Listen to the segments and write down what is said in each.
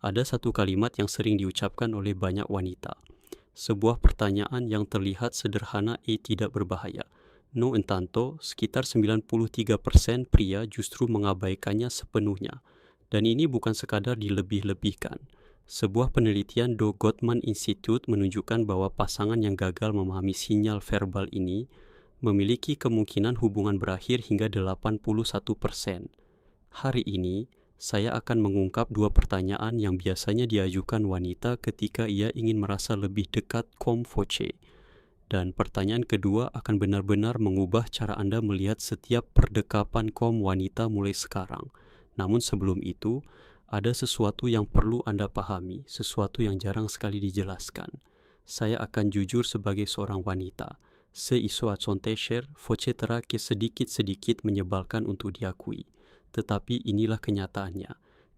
Ada satu kalimat yang sering diucapkan oleh banyak wanita. Sebuah pertanyaan yang terlihat sederhana tidak berbahaya. No entanto, sekitar 93% pria justru mengabaikannya sepenuhnya. Dan ini bukan sekadar dilebih-lebihkan. Sebuah penelitian Do Gottman Institute menunjukkan bahwa pasangan yang gagal memahami sinyal verbal ini memiliki kemungkinan hubungan berakhir hingga 81%. Hari ini, saya akan mengungkap dua pertanyaan yang biasanya diajukan wanita ketika ia ingin merasa lebih dekat comme voce. Dan pertanyaan kedua akan benar-benar mengubah cara Anda melihat setiap perdekapan kaum wanita mulai sekarang. Namun sebelum itu, ada sesuatu yang perlu Anda pahami, sesuatu yang jarang sekali dijelaskan. Saya akan jujur sebagai seorang wanita. Se-iso acontecer, voce terakhir sedikit-sedikit menyebalkan untuk diakui. Tetapi inilah kenyataannya.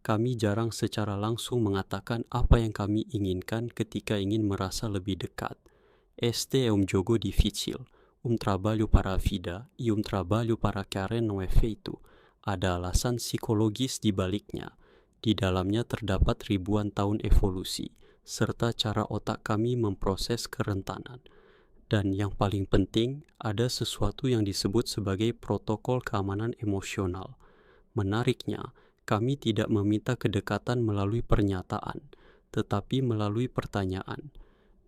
Kami jarang secara langsung mengatakan apa yang kami inginkan ketika ingin merasa lebih dekat. Este é jogo difícil, trabalho para a vida e trabalho para querer não é feito. Ada alasan psikologis di baliknya. Di dalamnya terdapat ribuan tahun evolusi, serta cara otak kami memproses kerentanan. Dan yang paling penting, ada sesuatu yang disebut sebagai protokol keamanan emosional. Menariknya, kami tidak meminta kedekatan melalui pernyataan, tetapi melalui pertanyaan.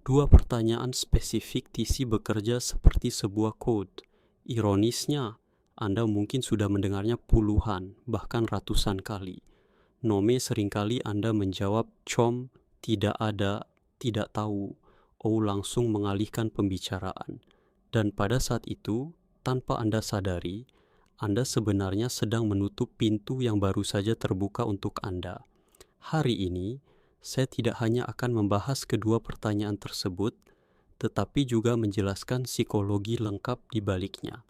Dua pertanyaan spesifik TC bekerja seperti sebuah code. Ironisnya, Anda mungkin sudah mendengarnya puluhan, bahkan ratusan kali. Nome seringkali Anda menjawab com, tidak ada, tidak tahu, langsung mengalihkan pembicaraan. Dan pada saat itu, tanpa Anda sadari, Anda sebenarnya sedang menutup pintu yang baru saja terbuka untuk Anda. Hari ini, saya tidak hanya akan membahas kedua pertanyaan tersebut, tetapi juga menjelaskan psikologi lengkap di baliknya.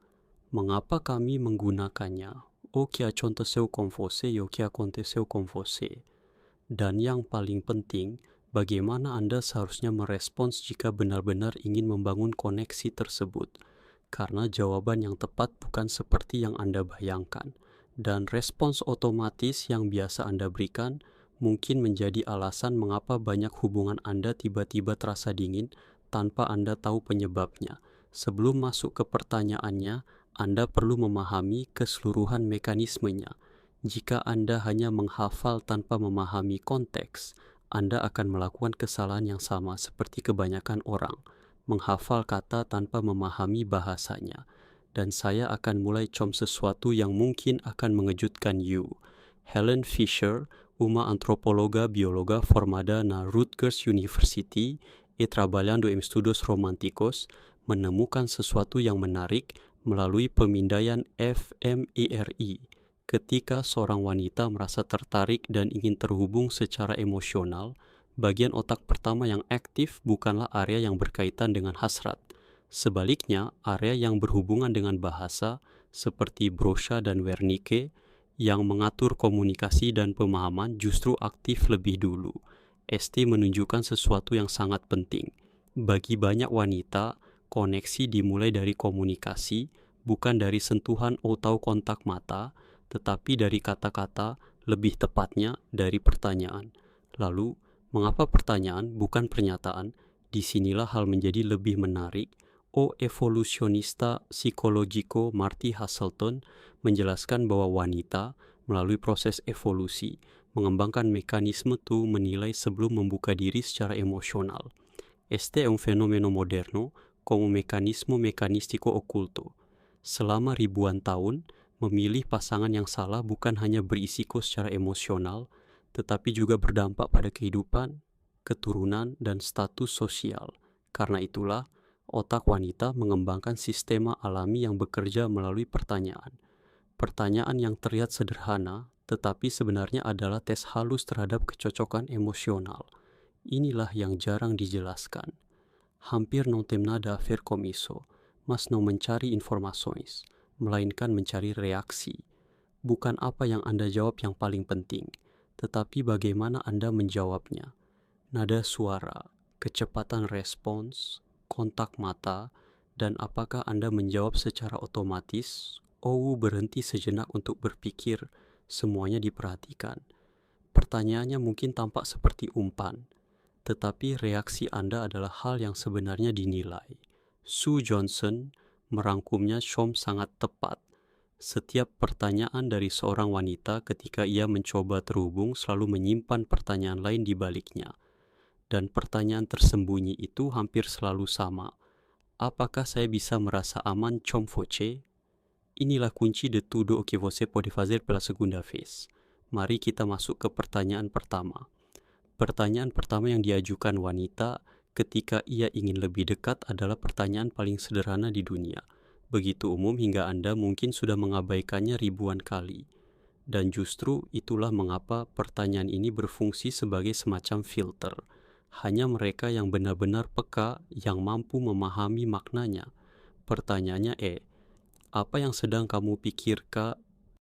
Mengapa kami menggunakannya? O que aconteceu com você e o que aconteceu com você. Dan yang paling penting, bagaimana Anda seharusnya merespons jika benar-benar ingin membangun koneksi tersebut. Karena jawaban yang tepat bukan seperti yang Anda bayangkan. Dan respons otomatis yang biasa Anda berikan mungkin menjadi alasan mengapa banyak hubungan Anda tiba-tiba terasa dingin tanpa Anda tahu penyebabnya. Sebelum masuk ke pertanyaannya, Anda perlu memahami keseluruhan mekanismenya. Jika Anda hanya menghafal tanpa memahami konteks, Anda akan melakukan kesalahan yang sama seperti kebanyakan orang, menghafal kata tanpa memahami bahasanya. Dan saya akan mulai sesuatu yang mungkin akan mengejutkan you. Helen Fisher, uma antropóloga bióloga formada na Rutgers University e trabalhando em estudos românticos, menemukan sesuatu yang menarik melalui pemindaian fMRI. Ketika seorang wanita merasa tertarik dan ingin terhubung secara emosional, bagian otak pertama yang aktif bukanlah area yang berkaitan dengan hasrat. Sebaliknya, area yang berhubungan dengan bahasa, seperti Broca dan Wernicke, yang mengatur komunikasi dan pemahaman justru aktif lebih dulu. ST menunjukkan sesuatu yang sangat penting. Bagi banyak wanita, koneksi dimulai dari komunikasi, bukan dari sentuhan atau kontak mata, tetapi dari kata-kata, lebih tepatnya dari pertanyaan. Lalu, mengapa pertanyaan bukan pernyataan? Disinilah hal menjadi lebih menarik. Evolusionista psikologiko Marty Hasselton menjelaskan bahwa wanita, melalui proses evolusi, mengembangkan mekanisme itu menilai sebelum membuka diri secara emosional. Este é fenomeno moderno como mecanismo mecanístico oculto. Selama ribuan tahun, memilih pasangan yang salah bukan hanya berisiko secara emosional, tetapi juga berdampak pada kehidupan, keturunan, dan status sosial. Karena itulah, otak wanita mengembangkan sistema alami yang bekerja melalui pertanyaan. Pertanyaan yang terlihat sederhana, tetapi sebenarnya adalah tes halus terhadap kecocokan emosional. Inilah yang jarang dijelaskan. Hampir não tem nada a ver com isso, mas não mencari informações, melainkan mencari reaksi. Bukan apa yang Anda jawab yang paling penting, tetapi bagaimana Anda menjawabnya. Nada suara, kecepatan respons, kontak mata, dan apakah Anda menjawab secara otomatis, berhenti sejenak untuk berpikir, semuanya diperhatikan. pertanyaannya mungkin tampak seperti umpan, tetapi reaksi Anda adalah hal yang sebenarnya dinilai. Sue Johnson merangkumnya sangat tepat. Setiap pertanyaan dari seorang wanita ketika ia mencoba terhubung selalu menyimpan pertanyaan lain di baliknya. Dan pertanyaan tersembunyi itu hampir selalu sama. Apakah saya bisa merasa aman Foce? Inilah kunci de tudo o que você pode fazer pela segunda vez. Mari kita masuk ke pertanyaan pertama. Pertanyaan pertama yang diajukan wanita ketika ia ingin lebih dekat adalah pertanyaan paling sederhana di dunia. Begitu umum hingga Anda mungkin sudah mengabaikannya ribuan kali. Dan justru itulah mengapa pertanyaan ini berfungsi sebagai semacam filter. Hanya mereka yang benar-benar peka yang mampu memahami maknanya. Pertanyaannya apa yang sedang kamu